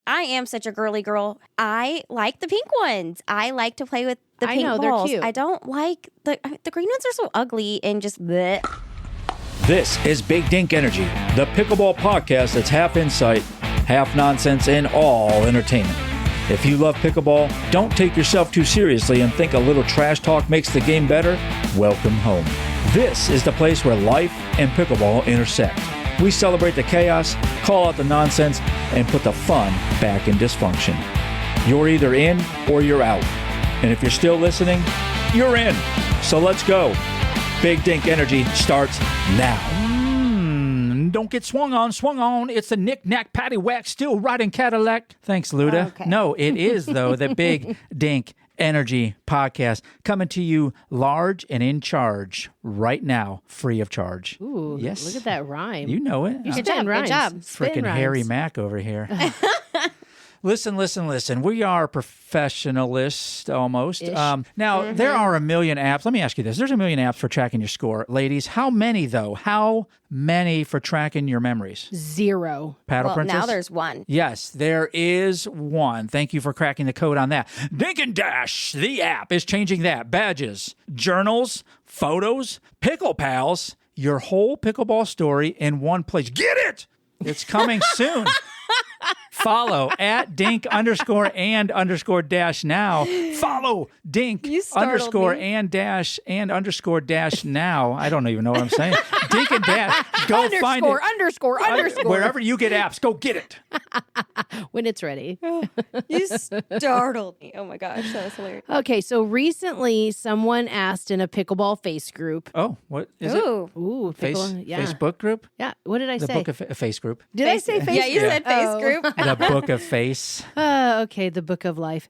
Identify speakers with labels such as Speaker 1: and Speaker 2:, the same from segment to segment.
Speaker 1: I am such a girly girl. I like the pink ones. I like to play with the pink balls.
Speaker 2: They're cute.
Speaker 1: I don't like the green ones are so ugly and just bleh.
Speaker 3: This is Big Dink Energy, the pickleball podcast that's half insight, half nonsense, and all entertainment. If you love pickleball, don't take yourself too seriously and think a little trash talk makes the game better, welcome home. This is the place where life and pickleball intersect. We celebrate the chaos, call out the nonsense, and put the fun back in dysfunction. You're either in or you're out. And if you're still listening, you're in. So let's go. Big Dink Energy starts now. Don't get swung on. It's the knick-knack paddywhack still riding Cadillac. Thanks, Luda.
Speaker 1: Okay.
Speaker 3: No, it is, though, the Big Dink Energy podcast coming to you large and in charge right now, free of charge.
Speaker 2: Ooh,
Speaker 3: yes.
Speaker 2: Look at that rhyme.
Speaker 3: You know it.
Speaker 1: Good job. Good job.
Speaker 3: Freaking Harry Mack over here. Listen. We are professionalists almost. Now, there are a million apps. Let me ask you this. There's a million apps for tracking your score. Ladies, how many, though? How many for tracking your memories?
Speaker 2: 0.
Speaker 3: Paddle Princess?
Speaker 1: Now there's one.
Speaker 3: Yes, there is one. Thank you for cracking the code on that. Dink and Dash, the app, is changing that. Badges, journals, photos, Pickle Pals, your whole pickleball story in one place. Get it! It's coming soon. Follow at Dink _ dash now. Follow Dink _ dash now. I don't even know what I'm saying. Dink and Dash. Go find it.
Speaker 2: Underscore.
Speaker 3: Wherever you get apps, go get it.
Speaker 2: When it's ready.
Speaker 1: You startled me. Oh my gosh, that was hilarious.
Speaker 2: Okay, so recently someone asked in a pickleball face group.
Speaker 3: Oh, what is it?
Speaker 2: Ooh,
Speaker 3: Facebook group?
Speaker 2: Yeah, what did I say?
Speaker 3: The Book of Face group.
Speaker 2: Did I say face
Speaker 1: Yeah, you
Speaker 2: group?
Speaker 1: said face group.
Speaker 3: The Book of Face.
Speaker 2: Okay, the Book of Life.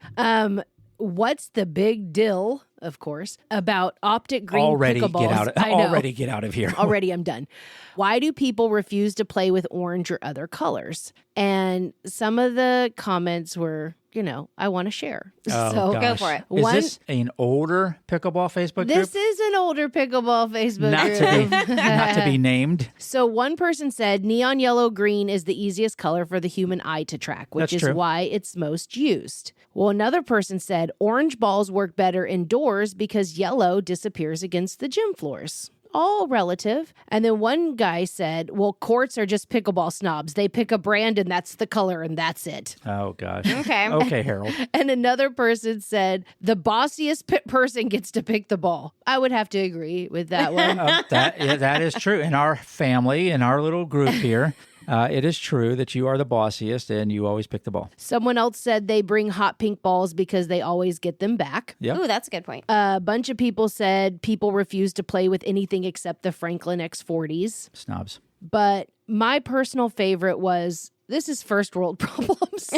Speaker 2: What's the big deal, of course, about optic green pickleballs?
Speaker 3: Already get out of here.
Speaker 2: Already, I'm done. Why do people refuse to play with orange or other colors? And some of the comments were, I want to share.
Speaker 3: Oh,
Speaker 2: so
Speaker 3: gosh.
Speaker 1: Go for it.
Speaker 3: Is this an older pickleball Facebook group?
Speaker 2: This is an older pickleball Facebook group.
Speaker 3: Not to be named.
Speaker 2: So one person said neon yellow green is the easiest color for the human eye to track, which
Speaker 3: That's
Speaker 2: is
Speaker 3: true.
Speaker 2: why it's most used. Well, another person said orange balls work better indoors because yellow disappears against the gym floors. All relative. And then one guy said, well, courts are just pickleball snobs. They pick a brand and that's the color and that's it.
Speaker 3: Oh, gosh.
Speaker 1: Okay.
Speaker 3: Okay, Harold.
Speaker 2: And another person said, the bossiest person gets to pick the ball. I would have to agree with that one.
Speaker 3: That is true. In our family, in our little group here, it is true that you are the bossiest and you always pick the ball.
Speaker 2: Someone else said they bring hot pink balls because they always get them back.
Speaker 3: Yep.
Speaker 1: Ooh, that's a good point.
Speaker 2: A bunch of people said people refuse to play with anything except the Franklin X40s.
Speaker 3: Snobs.
Speaker 2: But my personal favorite was, this is first world problems.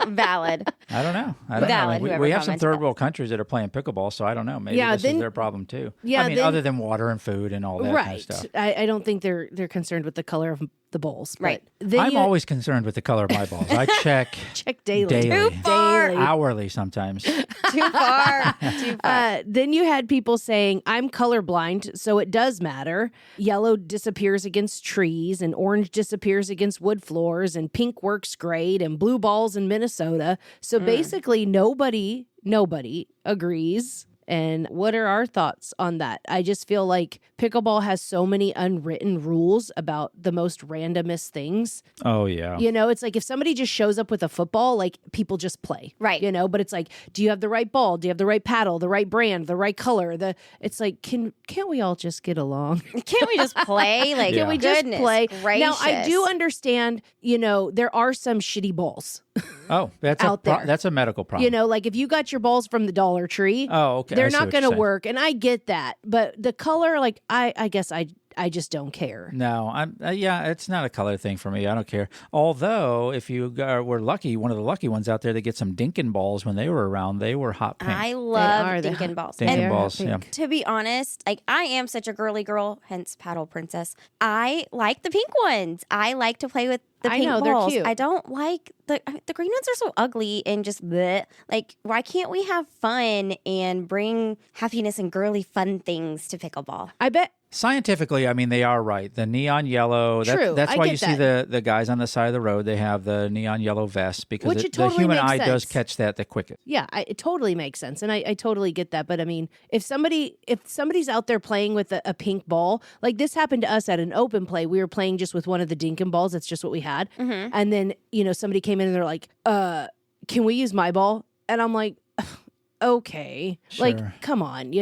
Speaker 1: Valid.
Speaker 3: I don't know.
Speaker 1: Valid, whoever
Speaker 3: We have some
Speaker 1: commented
Speaker 3: third
Speaker 1: that.
Speaker 3: world countries that are playing pickleball, so I don't know. Maybe this is their problem too.
Speaker 2: Yeah,
Speaker 3: I mean, other than water and food and all that kind of stuff.
Speaker 2: I don't think they're concerned with the color of the bowls.
Speaker 1: Right.
Speaker 3: I'm always concerned with the color of my balls. I check
Speaker 2: daily.
Speaker 1: Too far.
Speaker 2: Daily.
Speaker 3: hourly sometimes.
Speaker 1: Too far. Too far.
Speaker 2: Then you had people saying, I'm colorblind, so it does matter. Yellow disappears against trees, and orange disappears against wood floors, and pink works great, and blue balls in Minnesota. So basically, nobody agrees. And what are our thoughts on that? I just feel like pickleball has so many unwritten rules about the most randomest things.
Speaker 3: Oh, yeah.
Speaker 2: It's like if somebody just shows up with a football, like people just play.
Speaker 1: Right.
Speaker 2: But it's like, do you have the right ball? Do you have the right paddle, the right brand, the right color? It's like, can't we all just get along?
Speaker 1: Can't we just play? Like,
Speaker 2: Can we just play?
Speaker 1: Gracious.
Speaker 2: Now, I do understand, there are some shitty balls.
Speaker 3: Oh, that's
Speaker 2: out there.
Speaker 3: That's a medical problem.
Speaker 2: Like if you got your balls from the Dollar Tree,
Speaker 3: oh, okay.
Speaker 2: they're
Speaker 3: I see
Speaker 2: not
Speaker 3: what
Speaker 2: going
Speaker 3: you're
Speaker 2: to
Speaker 3: saying.
Speaker 2: work. And I get that. But the color, like, I guess I just don't care.
Speaker 3: No, it's not a color thing for me. I don't care. Although, if you were lucky, one of the lucky ones out there that get some Dinkin balls when they were around, they were hot pink.
Speaker 1: I love
Speaker 2: are.
Speaker 1: Dinkin balls.
Speaker 3: Dinkin
Speaker 1: And
Speaker 3: balls, yeah.
Speaker 1: to be honest, like I am such a girly girl, hence Paddle Princess. I like the pink ones. I like to play with the pink
Speaker 2: know, they're
Speaker 1: balls.
Speaker 2: cute.
Speaker 1: I don't like the green ones are so ugly and just bleh. Like, why can't we have fun and bring happiness and girly fun things to pickleball?
Speaker 2: I bet
Speaker 3: Scientifically, I mean, they are right. The neon yellow,
Speaker 2: True,
Speaker 3: that's
Speaker 2: I
Speaker 3: why
Speaker 2: get
Speaker 3: you see the guys on the side of the road, they have the neon yellow vests because
Speaker 2: Which it
Speaker 3: the
Speaker 2: totally
Speaker 3: human
Speaker 2: makes
Speaker 3: eye does
Speaker 2: sense.
Speaker 3: catch that the quickest.
Speaker 2: Yeah, it totally makes sense, and I totally get that. But I mean, if somebody's out there playing with a pink ball, like this happened to us at an open play, we were playing just with one of the Dink balls. That's just what we had, and then somebody came in and they're like, "Can we use my ball?" And I'm like, "Okay, like come on,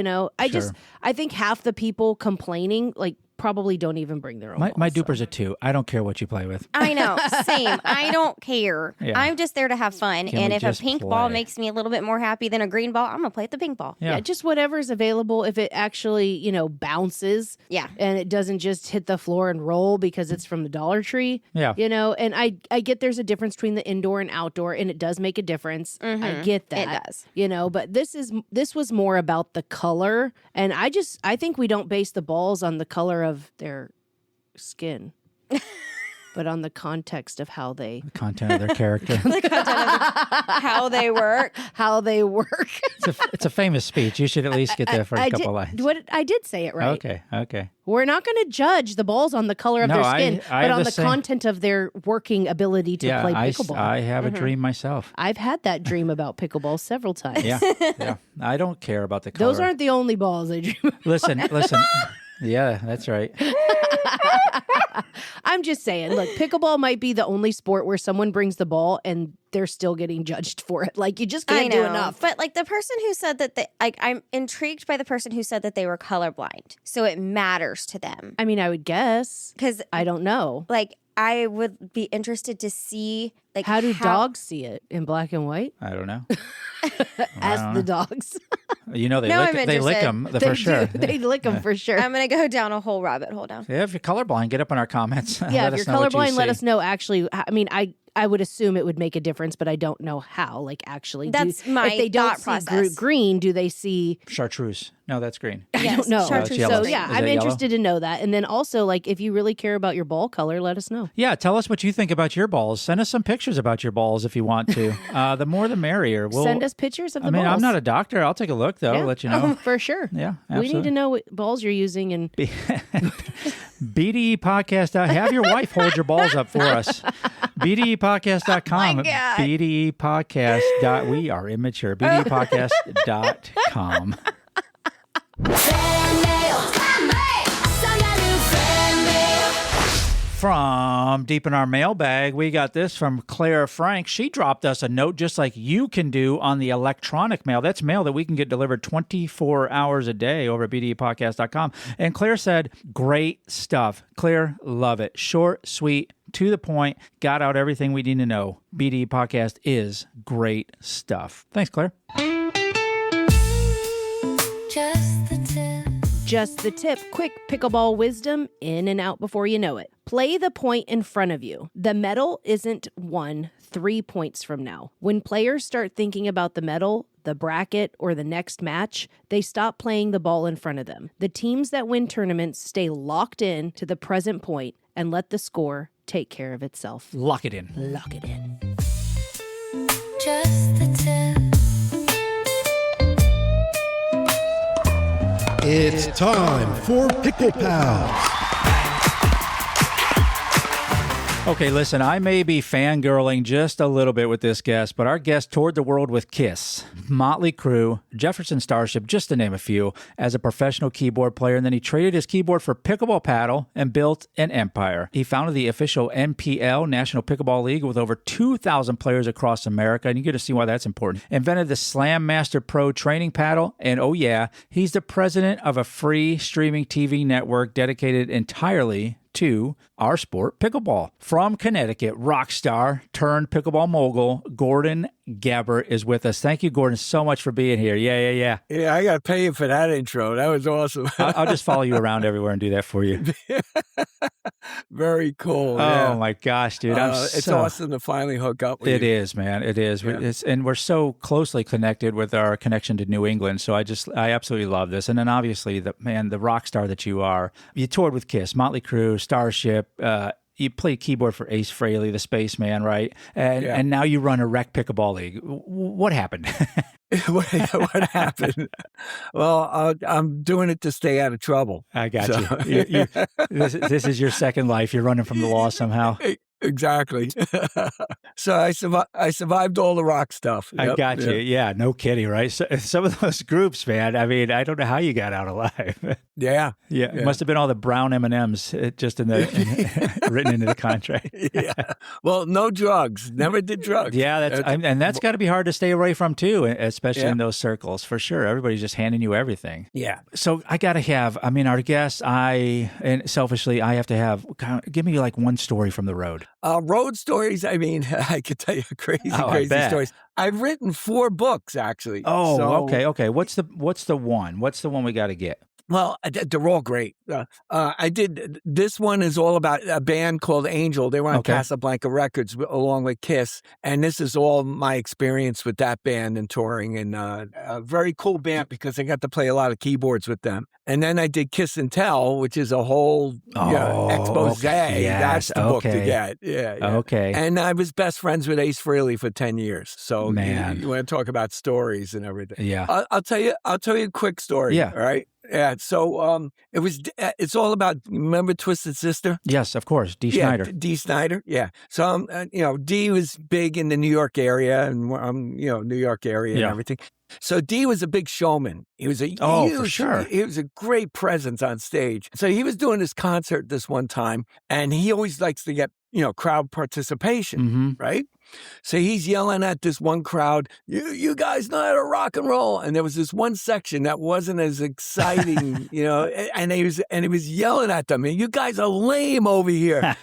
Speaker 2: I think half the people complaining like probably don't even bring their own.
Speaker 3: My
Speaker 2: balls,
Speaker 3: duper's a 2. I don't care what you play with.
Speaker 1: I know, same. I don't care.
Speaker 3: Yeah.
Speaker 1: I'm just there to have fun.
Speaker 3: Can
Speaker 1: and
Speaker 3: we
Speaker 1: if a
Speaker 3: just
Speaker 1: pink
Speaker 3: play?
Speaker 1: ball makes me a little bit more happy than a green ball, I'm gonna play with the pink ball.
Speaker 2: Yeah, just whatever's available. If it actually, bounces,
Speaker 1: Yeah.
Speaker 2: and it doesn't just hit the floor and roll because it's from the Dollar Tree,
Speaker 3: Yeah.
Speaker 2: And I get there's a difference between the indoor and outdoor, and it does make a difference. I get that.
Speaker 1: It does.
Speaker 2: But this was more about the color, and I think we don't base the balls on the color of their skin. But on the context of how they
Speaker 3: Content of their character.
Speaker 1: How they work.
Speaker 2: how they work.
Speaker 3: It's a famous speech. You should at least get there for a couple lines.
Speaker 2: I did say it right.
Speaker 3: Okay.
Speaker 2: We're not going to judge the balls on the color of
Speaker 3: No,
Speaker 2: their skin,
Speaker 3: I
Speaker 2: but
Speaker 3: have
Speaker 2: on
Speaker 3: the
Speaker 2: the
Speaker 3: same-
Speaker 2: content of their working ability to play pickleball.
Speaker 3: I have a dream myself.
Speaker 2: I've had that dream about pickleball several times.
Speaker 3: Yeah. I don't care about the color.
Speaker 2: Those aren't the only balls I dream about.
Speaker 3: Listen. Yeah, that's right.
Speaker 2: I'm just saying, look, pickleball might be the only sport where someone brings the ball and they're still getting judged for it. Like, you just can't do enough.
Speaker 1: But like the person who said that I'm intrigued by the person who said that they were colorblind. So it matters to them.
Speaker 2: I mean, I would guess.
Speaker 1: Because
Speaker 2: I don't know.
Speaker 1: like I would be interested to see like
Speaker 2: How do dogs see it? In black and white?
Speaker 3: I don't know.
Speaker 2: Ask the dogs.
Speaker 3: You know,
Speaker 1: Now I'm
Speaker 3: they lick
Speaker 1: interested.
Speaker 3: them
Speaker 2: They
Speaker 3: for sure.
Speaker 2: do. They lick them for sure.
Speaker 1: I'm gonna go down a whole rabbit hole now.
Speaker 3: Yeah, if you're colorblind, get up in our comments.
Speaker 2: Yeah,
Speaker 3: Let
Speaker 2: if
Speaker 3: us
Speaker 2: you're
Speaker 3: know what you
Speaker 2: colorblind, let
Speaker 3: see.
Speaker 2: us know. Actually, I mean, I would assume it would make a difference, but I don't know how. Like, actually,
Speaker 1: That's my
Speaker 2: if they don't
Speaker 1: thought
Speaker 2: see
Speaker 1: process.
Speaker 2: green, do they see?
Speaker 3: Chartreuse. No, that's green.
Speaker 2: I don't know.
Speaker 1: Chartreuse
Speaker 3: yellow.
Speaker 2: So yeah,
Speaker 3: Is
Speaker 2: I'm
Speaker 3: that
Speaker 2: interested to know that. And then also, like, if you really care about your ball color, let us know.
Speaker 3: Yeah, tell us what you think about your balls. Send us some pictures about your balls if you want to. The more the merrier.
Speaker 2: Send us pictures of the
Speaker 3: I mean,
Speaker 2: balls.
Speaker 3: I'm not a doctor. I'll take a look, though.
Speaker 2: Yeah.
Speaker 3: Let you know.
Speaker 2: For sure.
Speaker 3: Yeah,
Speaker 2: We need to
Speaker 3: absolutely.
Speaker 2: know what balls you're using. And
Speaker 3: BDE Podcast. Have your wife hold your balls up for us. BDEpodcast.com.
Speaker 1: Oh my God.
Speaker 3: BDE Podcast. We are immature. BDEpodcast.com. From deep in our mailbag, we got this from Claire Frank. She dropped us a note just like you can do on the electronic mail. That's mail that we can get delivered 24 hours a day over at bdepodcast.com. And Claire said, great stuff. Claire, love it. Short, sweet, to the point, got out everything we need to know. BDE Podcast is great stuff. Thanks, Claire.
Speaker 2: just the tip, quick pickleball wisdom, in and out before you know it. Play the point in front of you. The medal isn't won 3 points from now. When players start thinking about the medal, the bracket, or the next match, they stop playing the ball in front of them. The teams that win tournaments stay locked in to the present point and let the score take care of itself.
Speaker 3: Lock it in.
Speaker 2: Lock it in.
Speaker 4: Just the tip.
Speaker 5: It's time for Pickle Pals.
Speaker 3: Okay, listen, I may be fangirling just a little bit with this guest, but our guest toured the world with Kiss, Motley Crue, Jefferson Starship, just to name a few, as a professional keyboard player, and then he traded his keyboard for pickleball paddle and built an empire. He founded the official NPL, National Pickleball League, with over 2,000 players across America, and you get to see why that's important. Invented the Slam Master Pro training paddle, and oh yeah, he's the president of a free streaming TV network dedicated entirely to our sport, pickleball. From Connecticut, rock star turned pickleball mogul, Gordon Gebert is with us. Thank you, Gordon, so much for being here. Yeah.
Speaker 6: Yeah, I got to pay you for that intro. That was awesome.
Speaker 3: I'll just follow you around everywhere and do that for you.
Speaker 6: Very cool.
Speaker 3: Oh my gosh, dude.
Speaker 6: It's awesome to finally hook up with
Speaker 3: It
Speaker 6: you.
Speaker 3: is, man. It is.
Speaker 6: Yeah.
Speaker 3: And we're so closely connected with our connection to New England. So I absolutely love this. And then obviously, the rock star that you are. You toured with Kiss, Motley Crue, Starship. You played keyboard for Ace Frehley, the spaceman, right? And now you run a rec pickleball league. What happened?
Speaker 6: what happened? Well, I'm doing it to stay out of trouble.
Speaker 3: I got
Speaker 6: So-
Speaker 3: you. This is your second life. You're running from the law somehow.
Speaker 6: Exactly. So I survived all the rock stuff.
Speaker 3: I
Speaker 6: Yep,
Speaker 3: got you.
Speaker 6: yeah.
Speaker 3: Yeah, no kidding, right? So, some of those groups, man. I mean, I don't know how you got out alive.
Speaker 6: Yeah.
Speaker 3: Yeah, it must have been all the brown M&Ms just written into the contract.
Speaker 6: Yeah. Well, no drugs. Never did drugs.
Speaker 3: Yeah, that's got to be hard to stay away from too, especially
Speaker 6: Yeah.
Speaker 3: in those circles for sure. Everybody's just handing you everything.
Speaker 6: Yeah.
Speaker 3: So I got to have. I mean, our guests. And selfishly, I have to have. Give me like one story from the road.
Speaker 6: Road stories. I mean, I could tell you crazy
Speaker 3: bet.
Speaker 6: stories. I've written 4 books actually.
Speaker 3: Oh,
Speaker 6: So-
Speaker 3: okay. What's the one? What's the one we got to get?
Speaker 6: Well, they're all great. I did. This one is all about a band called Angel. They were on
Speaker 3: Okay.
Speaker 6: Casablanca Records along with Kiss, and this is all my experience with that band and touring. And a very cool band because I got to play a lot of keyboards with them. And then I did Kiss and Tell, which is a whole expose.
Speaker 3: okay. Yes,
Speaker 6: That's the book to
Speaker 3: okay.
Speaker 6: get. Yeah.
Speaker 3: Okay.
Speaker 6: And I was best friends with Ace Frehley for 10 years. So
Speaker 3: Man.
Speaker 6: you want to talk about stories and everything.
Speaker 3: Yeah.
Speaker 6: I'll tell you a quick story.
Speaker 3: Yeah.
Speaker 6: All right. Yeah. So it's all about, remember Twisted Sister?
Speaker 3: Yes, of course. D.
Speaker 6: Yeah,
Speaker 3: Snyder.
Speaker 6: D. Snyder. Yeah. So, D was big in the New York area and, New York area and
Speaker 3: Yeah.
Speaker 6: everything. So D was a big showman. He was a
Speaker 3: Oh,
Speaker 6: huge,
Speaker 3: for sure.
Speaker 6: He was a great presence on stage. So he was doing this concert this one time, and he always likes to get, crowd participation,
Speaker 3: Mm-hmm.
Speaker 6: right? So he's yelling at this one crowd, you guys know how to rock and roll. And there was this one section that wasn't as exciting, and he was yelling at them, and you guys are lame over here.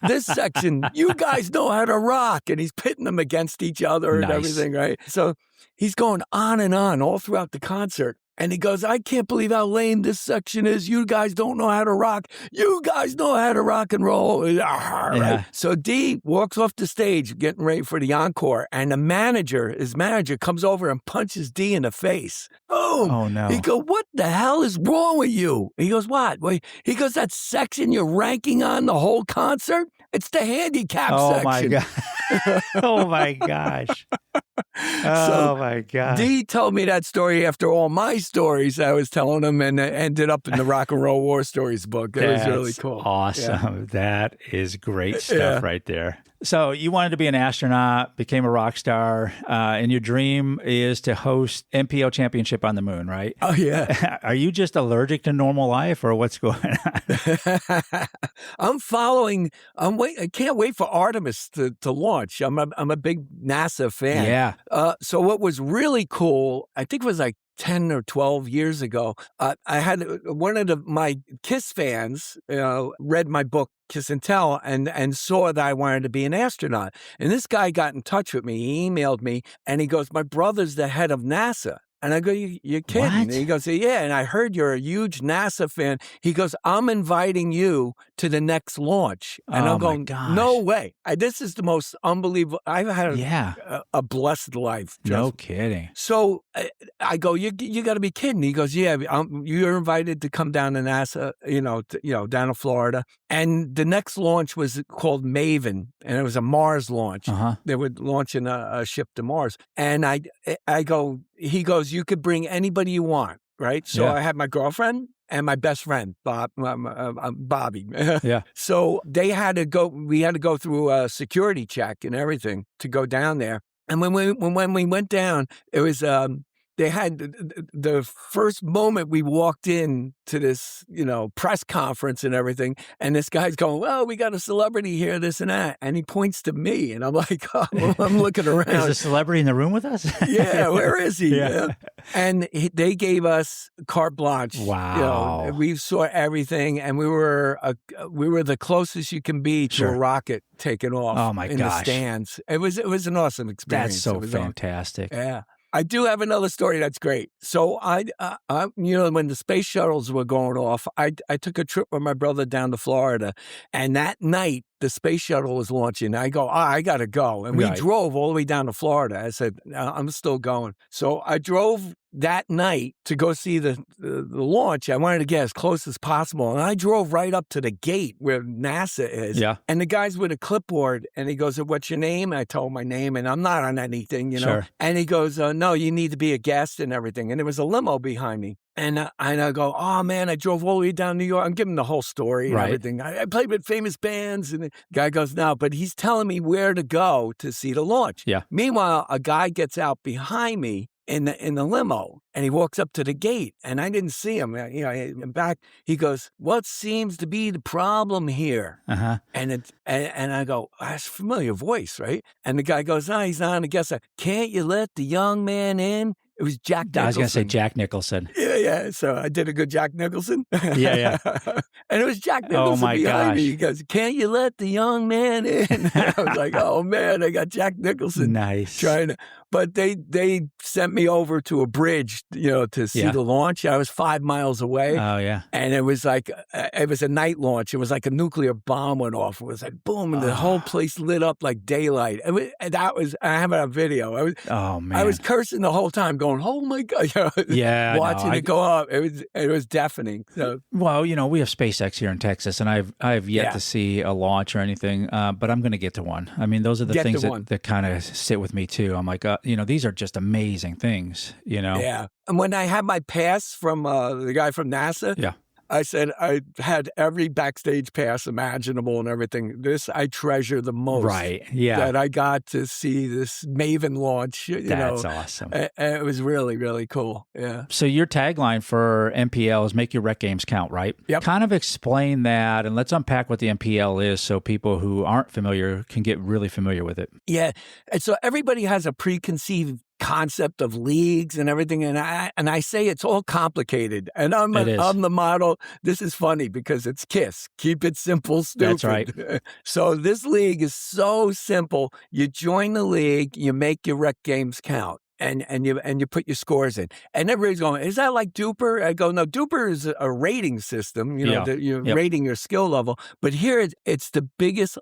Speaker 6: This section, you guys know how to rock. And he's pitting them against each other and
Speaker 3: Nice.
Speaker 6: everything, right? So he's going on and on all throughout the concert. And he goes, I can't believe how lame this section is. You guys don't know how to rock. You guys know how to rock and roll. Right?
Speaker 3: Yeah.
Speaker 6: So D walks off the stage getting ready for the encore. And his manager comes over and punches D in the face. Boom.
Speaker 3: Oh, no.
Speaker 6: He goes, what the hell is wrong with you? He goes, what? Wait. He goes, that section you're ranking on the whole concert? It's the handicap
Speaker 3: Oh,
Speaker 6: section.
Speaker 3: my God. Oh, my gosh. Oh, my God.
Speaker 6: D told me that story after all my stories I was telling him, and ended up in the Rock and Roll War Stories book. It was really
Speaker 3: That's
Speaker 6: cool.
Speaker 3: Awesome. That is great stuff
Speaker 6: Yeah.
Speaker 3: right there. So you wanted to be an astronaut, became a rock star, and your dream is to host NPL championship on the moon, right?
Speaker 6: Oh, yeah.
Speaker 3: Are you just allergic to normal life, or what's going on?
Speaker 6: I can't wait for Artemis to launch. I'm a big NASA fan.
Speaker 3: Yeah.
Speaker 6: So what was really cool, I think it was like 10 or 12 years ago, I had one of my Kiss fans read my book, Kiss and Tell, and saw that I wanted to be an astronaut. And this guy got in touch with me. He emailed me, and he goes, my brother's the head of NASA. And I go, you're kidding?
Speaker 3: What?
Speaker 6: And he goes, yeah. And I heard you're a huge NASA fan. He goes, I'm inviting you to the next launch. And
Speaker 3: Oh,
Speaker 6: I'm
Speaker 3: my
Speaker 6: going,
Speaker 3: gosh.
Speaker 6: no way. This is the most unbelievable. I've had
Speaker 3: Yeah.
Speaker 6: a blessed life.
Speaker 3: No
Speaker 6: Just-
Speaker 3: kidding.
Speaker 6: So I go, you got to be kidding. He goes, yeah, you're invited to come down to NASA, down to Florida. And the next launch was called Maven, and it was a Mars launch.
Speaker 3: Uh-huh.
Speaker 6: They were launching a ship to Mars. And I go, he goes, you could bring anybody you want, right? So
Speaker 3: Yeah.
Speaker 6: I had my girlfriend and my best friend, Bobby.
Speaker 3: Yeah.
Speaker 6: So we had to go through a security check and everything to go down there. And when we went down, it was they had the first moment we walked in to this, press conference and everything. And this guy's going, well, we got a celebrity here, this and that. And he points to me. And I'm like, oh, I'm looking
Speaker 3: Is
Speaker 6: around.
Speaker 3: a celebrity in the room with us?
Speaker 6: Yeah, where is he?
Speaker 3: Yeah.
Speaker 6: And they gave us carte blanche.
Speaker 3: Wow.
Speaker 6: We saw everything, and we were the closest you can be to
Speaker 3: Sure.
Speaker 6: a rocket taking off.
Speaker 3: Oh, my
Speaker 6: in the
Speaker 3: gosh.
Speaker 6: stands. It was an awesome experience.
Speaker 3: That's so
Speaker 6: It was awesome.
Speaker 3: fantastic.
Speaker 6: Yeah. I do have another story that's great. So I when the space shuttles were going off, I took a trip with my brother down to Florida, and that night the space shuttle was launching. I go, I got to go. And we
Speaker 3: Right.
Speaker 6: drove all the way down to Florida. I said, I'm still going. So I drove that night to go see the launch. I wanted to get as close as possible. And I drove right up to the gate where NASA is.
Speaker 3: Yeah.
Speaker 6: And the guy's with a clipboard and he goes, what's your name? I told him my name and I'm not on anything, you know.
Speaker 3: Sure.
Speaker 6: And he goes, no, you need to be a guest and everything. And there was a limo behind me. And I go, oh, man, I drove all the way down New York. I'm giving the whole story and
Speaker 3: Right.
Speaker 6: everything. I played with famous bands. And the guy goes, no, but he's telling me where to go to see the launch.
Speaker 3: Yeah.
Speaker 6: Meanwhile, a guy gets out behind me in the limo and he walks up to the gate and I didn't see him. You know, in back, he goes, what seems to be the problem here?
Speaker 3: Uh-huh.
Speaker 6: And I go, that's a familiar voice, right? And the guy goes, no, he's not on the guest side. Can't you let the young man in? It was Jack Nicholson.
Speaker 3: I was going to say Jack Nicholson.
Speaker 6: Yeah. So I did a good Jack Nicholson.
Speaker 3: Yeah.
Speaker 6: And it was Jack Nicholson
Speaker 3: my
Speaker 6: behind me.
Speaker 3: gosh.
Speaker 6: He goes, can't you let the young man in? I was like, oh, man, I got Jack Nicholson
Speaker 3: Nice.
Speaker 6: trying to. But they sent me over to a bridge, you know, to see
Speaker 3: Yeah.
Speaker 6: the launch. I was 5 miles away.
Speaker 3: Oh, yeah.
Speaker 6: And it was like, it was a night launch. It was like a nuclear bomb went off. It was like, boom, and the whole place lit up like daylight. I have it on video.
Speaker 3: Oh, man.
Speaker 6: I was cursing the whole time going, oh my God. You know,
Speaker 3: Yeah,
Speaker 6: watching
Speaker 3: no,
Speaker 6: it go up. It was deafening. So
Speaker 3: Well, you know, we have SpaceX here in Texas, and I've yet
Speaker 6: Yeah.
Speaker 3: to see a launch or anything, but I'm going to get to one. I mean, those are the
Speaker 6: Get
Speaker 3: things
Speaker 6: to one.
Speaker 3: that kind of sit with me too. I'm like, you know, these are just amazing things, you know?
Speaker 6: yeah. And when I had my pass from the guy from NASA,
Speaker 3: Yeah.
Speaker 6: I said I had every backstage pass imaginable and everything. This I treasure the most.
Speaker 3: Right. Yeah.
Speaker 6: That I got to see this Maven launch. You
Speaker 3: That's
Speaker 6: know,
Speaker 3: awesome.
Speaker 6: and it was really, really cool. Yeah.
Speaker 3: So your tagline for NPL is make your rec games count, right?
Speaker 6: Yep.
Speaker 3: Kind of explain that, and let's unpack what the NPL is so people who aren't familiar can get really familiar with it.
Speaker 6: Yeah. And so everybody has a preconceived concept of leagues and everything. And I say it's all complicated. And I'm
Speaker 3: It is.
Speaker 6: the model. This is funny because it's KISS. Keep it simple, stupid.
Speaker 3: That's right.
Speaker 6: So this league is so simple. You join the league, you make your rec games count. And you put your scores in. And everybody's going, is that like Duper? I go, no, Duper is a rating system, you know,
Speaker 3: Yeah.
Speaker 6: that you're
Speaker 3: Yep.
Speaker 6: rating your skill level. But here it's the biggest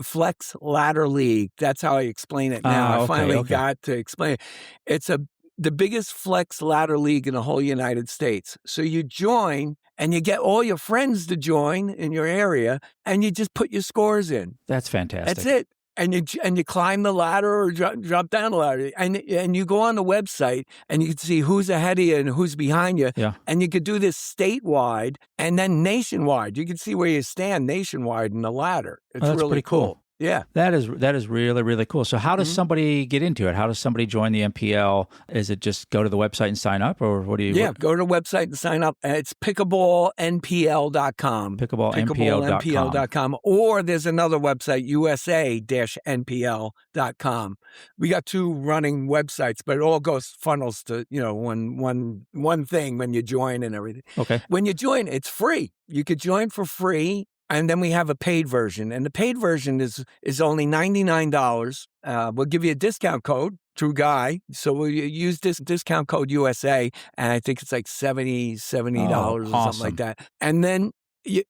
Speaker 6: flex ladder league. That's how I explain it now.
Speaker 3: Okay,
Speaker 6: I finally
Speaker 3: okay.
Speaker 6: got to explain it. It's the biggest flex ladder league in the whole United States. So you join and you get all your friends to join in your area and you just put your scores in.
Speaker 3: That's fantastic.
Speaker 6: That's it. And you climb the ladder or drop down the ladder, and you go on the website and you can see who's ahead of you and who's behind you.
Speaker 3: Yeah.
Speaker 6: And you could do this statewide and then nationwide. You can see where you stand nationwide in the ladder. It's
Speaker 3: that's
Speaker 6: really
Speaker 3: pretty cool.
Speaker 6: Yeah.
Speaker 3: That is really, really cool. So how does somebody get into it? How does somebody join the NPL? Is it just go to the website and sign up, or what do you?
Speaker 6: Yeah, go to the website and sign up. It's pickleballnpl.com.
Speaker 3: Pickleballnpl.com.
Speaker 6: Or there's another website, USA-npl.com. We got two running websites, but it all goes funnels to, you know, one thing when you join and everything.
Speaker 3: Okay.
Speaker 6: When you join, it's free. You could join for free. And then we have a paid version. And the paid version is only $99. We'll give you a discount code, True Guy. So we'll use this discount code USA. And I think it's like $70 or something
Speaker 3: awesome.
Speaker 6: like that. And then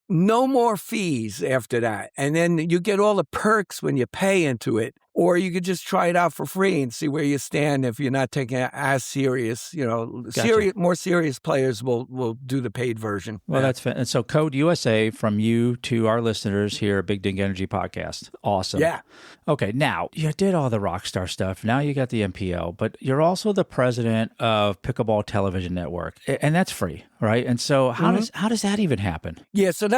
Speaker 6: no more fees after that. And then you get all the perks when you pay into it. Or you could just try it out for free and see where you stand if you're not taking it as serious. You know,
Speaker 3: Gotcha.
Speaker 6: more serious players will do the paid version.
Speaker 3: Well, that's and so code USA from you to our listeners here at Big Dink Energy Podcast. Awesome.
Speaker 6: Yeah.
Speaker 3: Okay, now you did all the rock star stuff. Now you got the NPL, but you're also the president of Pickleball Television Network, and that's free, right? And so how does that even happen?
Speaker 6: Yeah, so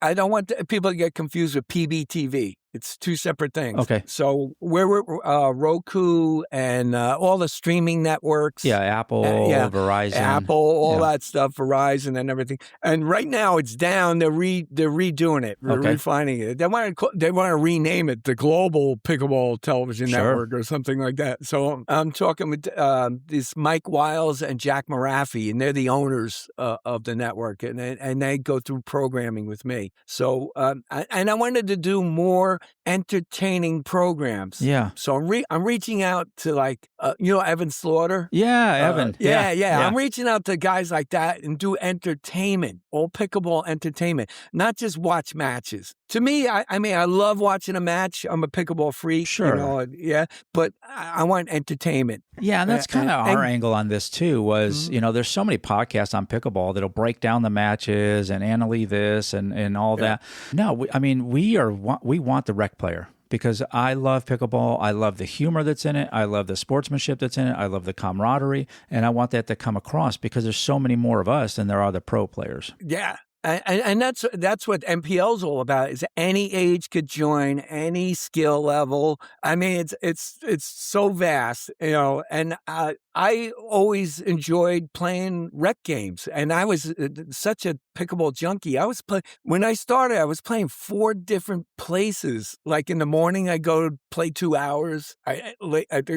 Speaker 6: I don't want people to get confused with PBTV. It's two separate things.
Speaker 3: Okay.
Speaker 6: So we're Roku and all the streaming networks.
Speaker 3: Yeah, Apple, Verizon,
Speaker 6: all that stuff, Verizon and everything. And right now it's down. They're redoing it, refining it. They want to rename it the Global Pickleball Television Network or something like that. So I'm talking with this Mike Wiles and Jack Marafi, and they're the owners of the network, and they go through programming with me. So and I wanted to do more entertaining programs.
Speaker 3: Yeah.
Speaker 6: So I'm reaching out to like, Evan Slaughter.
Speaker 3: Yeah, Evan.
Speaker 6: Yeah. I'm reaching out to guys like that and do entertainment, all pickleball entertainment, not just watch matches. To me, I love watching a match. I'm a pickleball freak.
Speaker 3: Sure.
Speaker 6: But I want entertainment.
Speaker 3: Yeah, and that's kind of our angle on this too was, there's so many podcasts on pickleball that'll break down the matches and analyze this and all that. No, we want the rec player. Because I love pickleball. I love the humor that's in it. I love the sportsmanship that's in it. I love the camaraderie. And I want that to come across because there's so many more of us than there are the pro players.
Speaker 6: Yeah. And that's what NPL is all about. Is any age could join, any skill level. I mean, it's so vast, And I always enjoyed playing rec games, and I was such a pickleball junkie. When I started, I was playing 4 different places. Like in the morning, I go to play 2 hours. I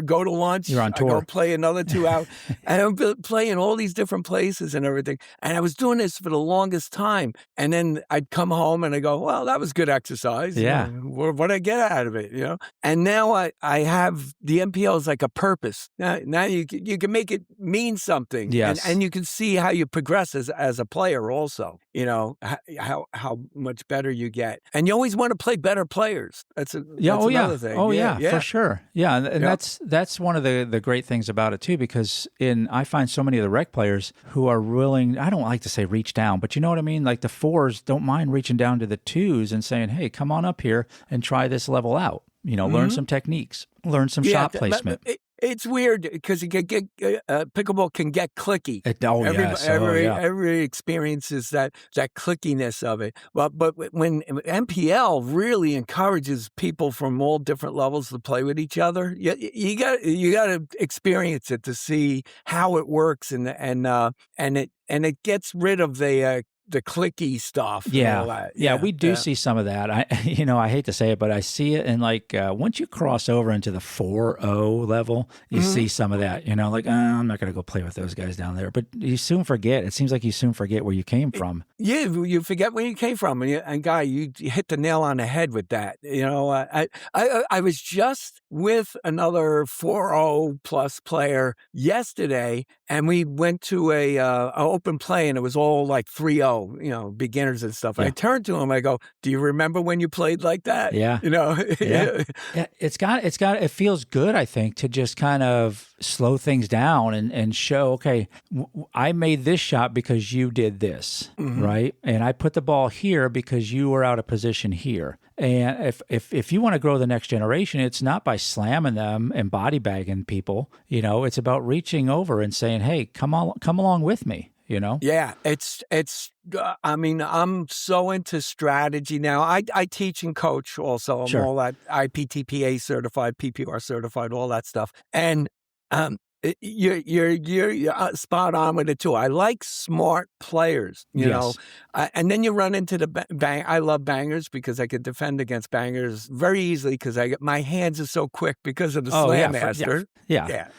Speaker 6: go to lunch.
Speaker 3: You're on tour.
Speaker 6: I go play another 2 hours. And I'm playing all these different places and everything. And I was doing this for the longest time. And then I'd come home and I go, well, that was good exercise.
Speaker 3: Yeah.
Speaker 6: What did I get out of it? And now I have the NPL is like a purpose. Now you can make it mean something.
Speaker 3: Yes.
Speaker 6: And you can see how you progress as a player also, how much better you get. And you always want to play better players. That's another thing.
Speaker 3: Oh, yeah, for sure. Yeah. And that's one of the great things about it too, because I find so many of the rec players who are willing, I don't like to say reach down, but you know what I mean? Like the 4s don't mind reaching down to the 2s and saying, hey, come on up here and try this level out. Learn some techniques, learn some shot placement.
Speaker 6: It's weird because pickleball can get clicky. Every experiences that clickiness of it. But when NPL really encourages people from all different levels to play with each other, you got to experience it to see how it works, and it gets rid of the clicky stuff.
Speaker 3: Yeah, we do see some of that. I hate to say it, but I see it. And like once you cross over into the 4-0 level, you see some of that. I'm not going to go play with those guys down there. But you soon forget. It seems like you soon forget where you came from.
Speaker 6: Yeah, you forget where you came from. And Guy, you hit the nail on the head with that. I was just with another 4-0 plus player yesterday, and we went to a open play, and it was all like 3-0. Beginners and stuff. Yeah. I turned to him. I go, "Do you remember when you played like that?"
Speaker 3: Yeah. Yeah. It feels good, I think, to just kind of slow things down and show, okay, I made this shot because you did this, right? And I put the ball here because you were out of position here. And if you want to grow the next generation, it's not by slamming them and body bagging people. It's about reaching over and saying, "Hey, come along with me."
Speaker 6: Yeah, it's. I'm so into strategy now. I teach and coach also. I'm all that IPTPA certified, PPR certified, all that stuff. And you're spot on with it too. I like smart players, know, and then you run into the bang. I love bangers because I could defend against bangers very easily because my hands are so quick because of the Slam Master.
Speaker 3: Yeah.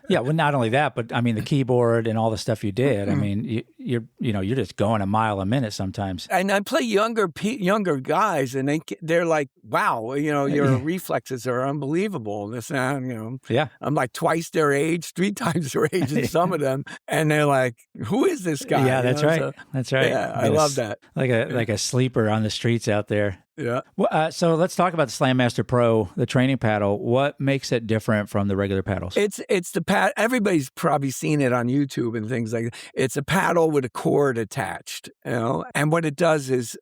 Speaker 3: Well, not only that, but I mean the keyboard and all the stuff you did. I mean, you're just going a mile a minute sometimes.
Speaker 6: And I play younger guys, and they're like, wow, your reflexes are unbelievable. This, I'm like twice their age. 3 times their age in some of them, and they're like, "Who is this guy?"
Speaker 3: Yeah, that's right. So, that's right.
Speaker 6: Yeah, I love that.
Speaker 3: Like a sleeper on the streets out there.
Speaker 6: Yeah.
Speaker 3: Well, so let's talk about the Slam Master Pro, the training paddle. What makes it different from the regular paddles?
Speaker 6: It's the pad. Everybody's probably seen it on YouTube and things like that. It's a paddle with a cord attached, And what it does is,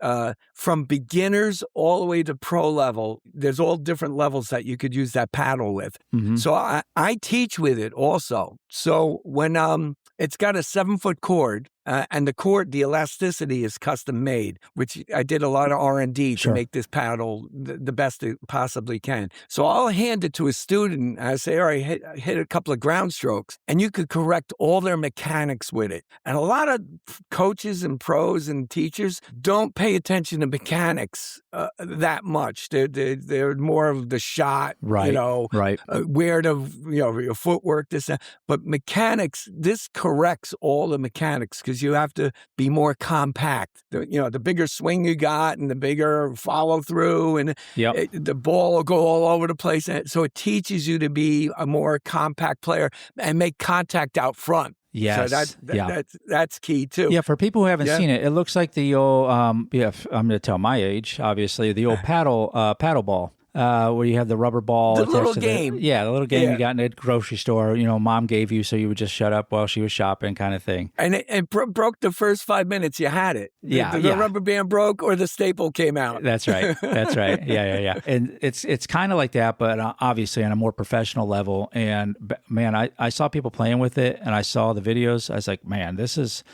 Speaker 6: from beginners all the way to pro level, there's all different levels that you could use that paddle with. So I teach with it also. So when it's got a 7-foot cord. And the elasticity is custom made, which I did a lot of R&D to make this paddle the best it possibly can. So I'll hand it to a student. I say, all right, hit a couple of ground strokes, and you could correct all their mechanics with it. And a lot of coaches and pros and teachers don't pay attention to mechanics that much. They're more of the shot,
Speaker 3: right?
Speaker 6: Where your footwork, this, that. But mechanics, this corrects all the mechanics because because you have to be more compact. The bigger swing you got and the bigger follow through, and the ball will go all over the place. And so it teaches you to be a more compact player and make contact out front.
Speaker 3: Yes.
Speaker 6: So that's key too.
Speaker 3: Yeah, for people who haven't seen it, it looks like the old, I'm going to tell my age, obviously, the old paddle ball. Where you have the rubber ball.
Speaker 6: The little game.
Speaker 3: The little game you got in the grocery store, Mom gave you so you would just shut up while she was shopping kind of thing.
Speaker 6: And it broke the first 5 minutes you had it. The rubber band broke or the staple came out.
Speaker 3: That's right. That's right. Yeah. And it's kind of like that, but obviously on a more professional level. And man, I saw people playing with it and I saw the videos. I was like, man,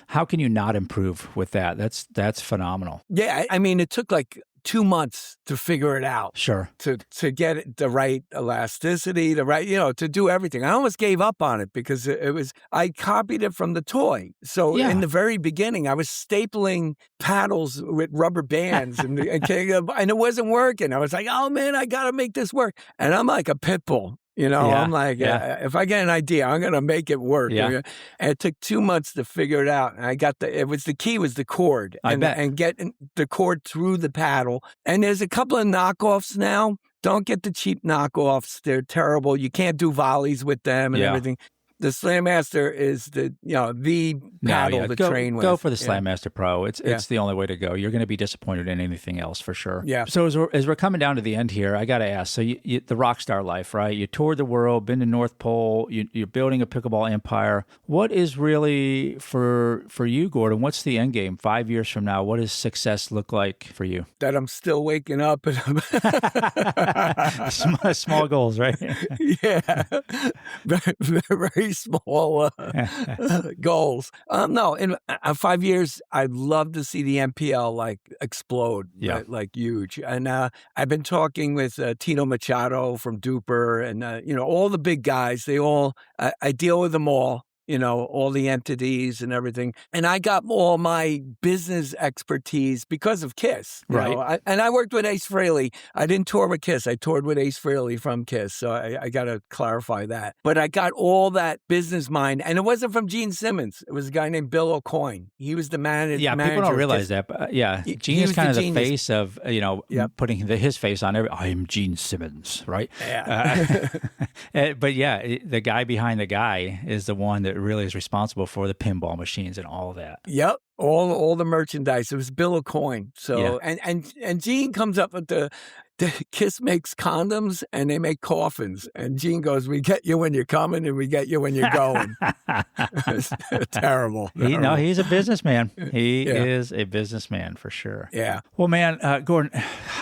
Speaker 3: how can you not improve with that? That's phenomenal.
Speaker 6: Yeah. I mean, it took like 2 months to figure it out.
Speaker 3: Sure.
Speaker 6: To get it, the right elasticity, the right, to do everything. I almost gave up on it because I copied it from the toy. So in the very beginning, I was stapling paddles with rubber bands and it wasn't working. I was like, oh man, I got to make this work. And I'm like a pit bull. I'm like, if I get an idea, I'm going to make it work.
Speaker 3: Yeah.
Speaker 6: And it took 2 months to figure it out. And the key was the cord. And getting the cord through the paddle. And there's a couple of knockoffs now. Don't get the cheap knockoffs. They're terrible. You can't do volleys with them and everything. The Slam Master is the paddle to train with.
Speaker 3: Go for the Slam Master Pro. It's the only way to go. You're going to be disappointed in anything else for sure.
Speaker 6: Yeah.
Speaker 3: So as we're coming down to the end here, I got to ask. So the rock star life, right? You toured the world, been to North Pole. You're building a pickleball empire. What is really for you, Gordon? What's the end game? 5 years from now, what does success look like for you?
Speaker 6: That I'm still waking up and
Speaker 3: small goals, right?
Speaker 6: Yeah. Very, very small goals. No, in 5 years, I'd love to see the NPL explode, like huge. And I've been talking with Tino Machado from Duper and, all the big guys. I deal with them all. All the entities and everything. And I got all my business expertise because of KISS.
Speaker 3: Right.
Speaker 6: And I worked with Ace Frehley. I didn't tour with KISS. I toured with Ace Frehley from KISS. So I got to clarify that. But I got all that business mind. And it wasn't from Gene Simmons. It was a guy named Bill O'Coin. He was the manager.
Speaker 3: Yeah, people don't realize that. But Gene is kind of the face of, putting his face on I'm Gene Simmons, right?
Speaker 6: Yeah.
Speaker 3: But the guy behind the guy is the one that really is responsible for the pinball machines and all that.
Speaker 6: Yep. All the merchandise. It was Bill O'Coin. So and Gene comes up with the KISS makes condoms and they make coffins. And Gene goes, we get you when you're coming and we get you when you're going. It's terrible.
Speaker 3: He's a businessman. He is a businessman for sure.
Speaker 6: Yeah.
Speaker 3: Well, man, Gordon,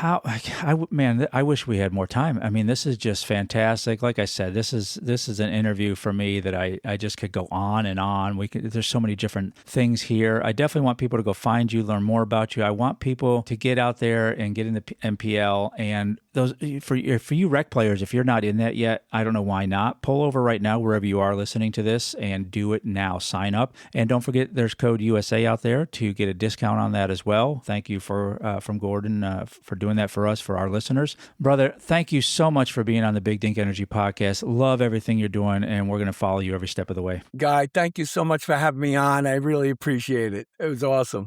Speaker 3: I wish we had more time. I mean, this is just fantastic. Like I said, this is an interview for me that I just could go on and on. There's so many different things here. I definitely want people to go find you, learn more about you. I want people to get out there and get in the NPL. And those for you rec players, if you're not in that yet, I don't know why not. Pull over right now wherever you are listening to this and do it now. Sign up. And don't forget there's code USA out there to get a discount on that as well. Thank you from Gordon for doing that for us, for our listeners. Brother, thank you so much for being on the Big Dink Energy Podcast. Love everything you're doing, and we're going to follow you every step of the way.
Speaker 6: Guy, thank you so much for having me on. I really appreciate it. It was awesome.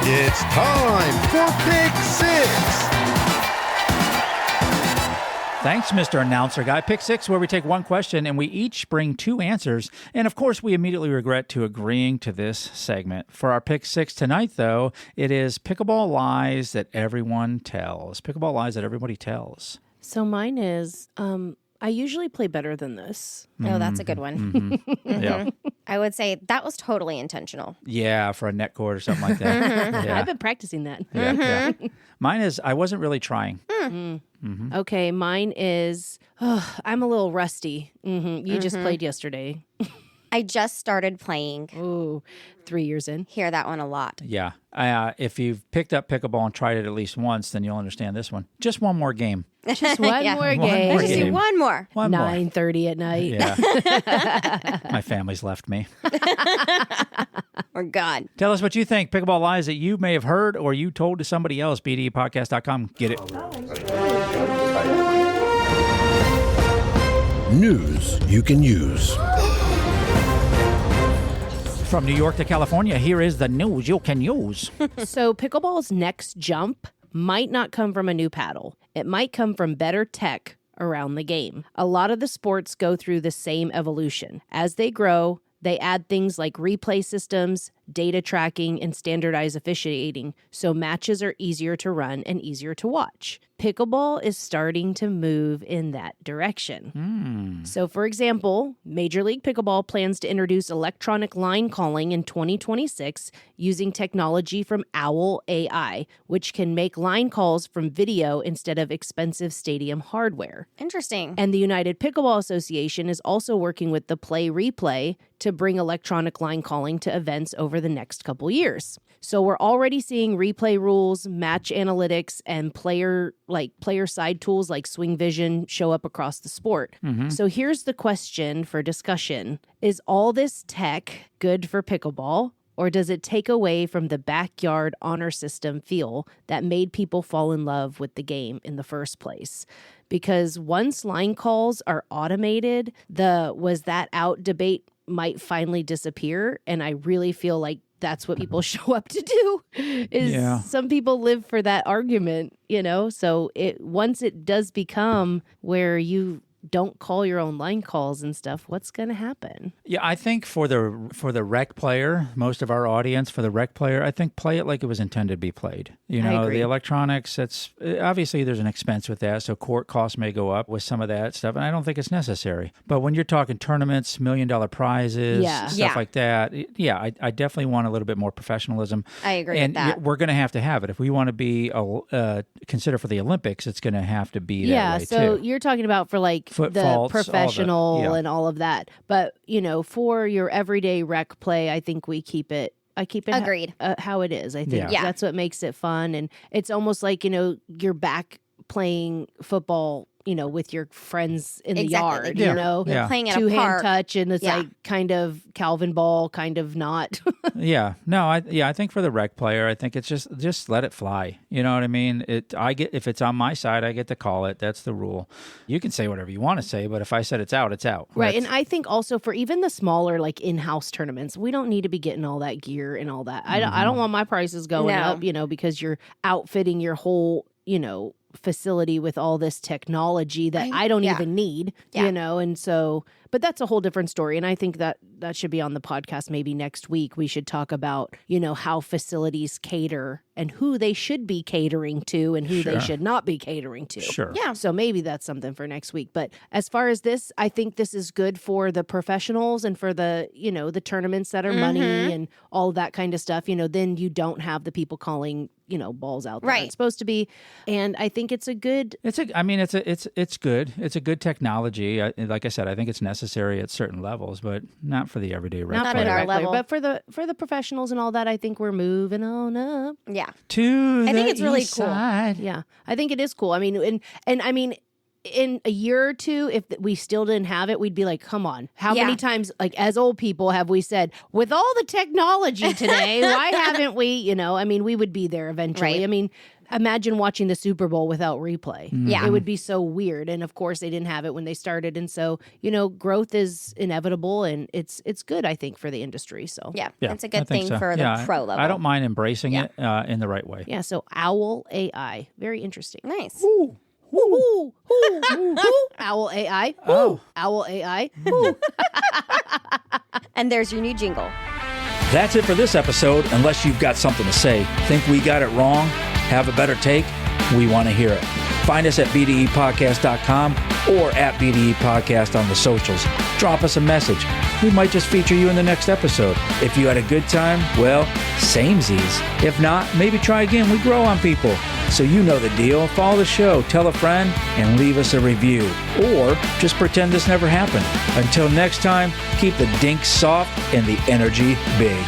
Speaker 5: It's time for Pick Six.
Speaker 3: Thanks, Mr. Announcer Guy. Pick Six, where we take one question and we each bring two answers. And of course, we immediately regret to agreeing to this segment. For our Pick Six tonight, though, it is Pickleball Lies That Everyone Tells. Pickleball Lies That Everybody Tells.
Speaker 2: So mine is, I usually play better than this.
Speaker 1: Oh, that's a good one.
Speaker 3: Mm-hmm. Yeah.
Speaker 1: I would say that was totally intentional.
Speaker 3: Yeah, for a net cord or something like that. Yeah.
Speaker 2: I've been practicing that.
Speaker 3: Yeah. Mine is, I wasn't really trying.
Speaker 2: Mm-hmm. Okay, mine is, I'm a little rusty. Mm-hmm. You just played yesterday.
Speaker 1: I just started playing.
Speaker 2: Ooh, 3 years in.
Speaker 1: Hear that one a lot.
Speaker 3: Yeah. If you've picked up pickleball and tried it at least once, then you'll understand this one. Just one more game.
Speaker 2: Just one more game.
Speaker 3: more
Speaker 1: Just do
Speaker 3: game.
Speaker 1: one more.
Speaker 2: 9:30 at night.
Speaker 3: Yeah. My family's left me.
Speaker 1: We're gone.
Speaker 3: Tell us what you think. Pickleball lies that you may have heard or you told to somebody else. BDPodcast.com. Get it.
Speaker 5: News you can use.
Speaker 3: From New York to California, here is the news you can use.
Speaker 2: So pickleball's next jump might not come from a new paddle. It might come from better tech around the game. A lot of the sports go through the same evolution. As they grow, they add things like replay systems, data tracking, and standardized officiating, so matches are easier to run and easier to watch. Pickleball is starting to move in that direction. So, for example, Major League Pickleball plans to introduce electronic line calling in 2026 using technology from Owl AI, which can make line calls from video instead of expensive stadium hardware.
Speaker 1: Interesting.
Speaker 2: And the United Pickleball Association is also working with the Play Replay to bring electronic line calling to events over the next couple years. So we're already seeing replay rules, match analytics, and player side tools like Swing Vision show up across the sport. So here's the question for discussion. Is all this tech good for pickleball? Or does it take away from the backyard honor system feel that made people fall in love with the game in the first place? Because once line calls are automated, the was that out debate might finally disappear. And I really feel like that's what people show up to do. Some people live for that argument, So once it does become where you don't call your own line calls and stuff, what's going to happen?
Speaker 3: Yeah, I think for the rec player, most of our audience, for the rec player, I think play it like it was intended to be played.
Speaker 2: I agree.
Speaker 3: The electronics, it's obviously there's an expense with that, so court costs may go up with some of that stuff, and I don't think it's necessary. But when you're talking tournaments, $1 million prizes, stuff like that, I definitely want a little bit more professionalism.
Speaker 1: I agree with that.
Speaker 3: And we're going to have it. If we want to be considered for the Olympics, it's going to have to be that way,
Speaker 2: so
Speaker 3: too.
Speaker 2: You're talking about for like
Speaker 3: Foot
Speaker 2: the
Speaker 3: faults,
Speaker 2: professional and all of that. But, for your everyday rec play, I think I keep it
Speaker 1: Agreed.
Speaker 2: How it is. I think
Speaker 1: Yeah.
Speaker 2: that's what makes it fun. And it's almost like, you're back playing football, with your friends in the yard,
Speaker 1: Like
Speaker 3: Yeah.
Speaker 1: playing at a
Speaker 2: two-hand
Speaker 1: park.
Speaker 2: touch, and it's like kind of Calvin ball, kind of not.
Speaker 3: I think for the rec player, I think it's just let it fly. You know what I mean? If it's on my side, I get to call it. That's the rule. You can say whatever you want to say, but if I said it's out, it's out.
Speaker 2: Right. And I think also for even the smaller like in-house tournaments, we don't need to be getting all that gear and all that. I don't want my prices going up, because you're outfitting your whole, facility with all this technology that I don't even need, and so, but that's a whole different story. And I think that should be on the podcast maybe next week. We should talk about, how facilities cater and who they should be catering to and who they should not be catering to.
Speaker 3: Sure.
Speaker 2: Yeah. So maybe that's something for next week. But as far as this, I think this is good for the professionals and for the, the tournaments that are money and all that kind of stuff. Then you don't have the people calling, balls out there. It's supposed to be. And I think it's a good.
Speaker 3: It's good. It's a good technology. Like I said, I think it's necessary at certain levels, but not for the everyday rec
Speaker 2: Not
Speaker 3: player.
Speaker 2: at our level, but for the professionals and all that, I think we're moving on up.
Speaker 1: Yeah.
Speaker 3: To
Speaker 1: I think
Speaker 3: the
Speaker 1: it's really
Speaker 3: east
Speaker 1: cool.
Speaker 3: side.
Speaker 2: Yeah, I think it is cool. I mean, and I mean, in a year or two, if we still didn't have it, we'd be like, come on. How many times, like as old people, have we said, with all the technology today, why haven't we, we would be there eventually.
Speaker 1: Right.
Speaker 2: I mean, imagine watching the Super Bowl without replay.
Speaker 1: Yeah.
Speaker 2: It would be so weird. And of course, they didn't have it when they started. And so, growth is inevitable, and it's good, I think, for the industry. So,
Speaker 1: Yeah.
Speaker 3: Yeah,
Speaker 1: It's a
Speaker 3: I
Speaker 1: good
Speaker 3: think
Speaker 1: thing
Speaker 3: so.
Speaker 1: for the pro level.
Speaker 3: I don't mind embracing it in the right way.
Speaker 2: Yeah, so Owl AI. Very interesting.
Speaker 1: Nice.
Speaker 2: Ooh, ooh, ooh, ooh. Owl AI. Ooh. Owl AI. Ooh.
Speaker 1: And there's your new jingle.
Speaker 3: That's it for this episode. Unless you've got something to say, think we got it wrong, have a better take, we want to hear it. Find us at bdepodcast.com or at BDE Podcast on the socials. Drop us a message. We might just feature you in the next episode. If you had a good time, well, samesies. If not, maybe try again. We grow on people. So you know the deal. Follow the show, tell a friend, and leave us a review. Or just pretend this never happened. Until next time, keep the dink soft and the energy big.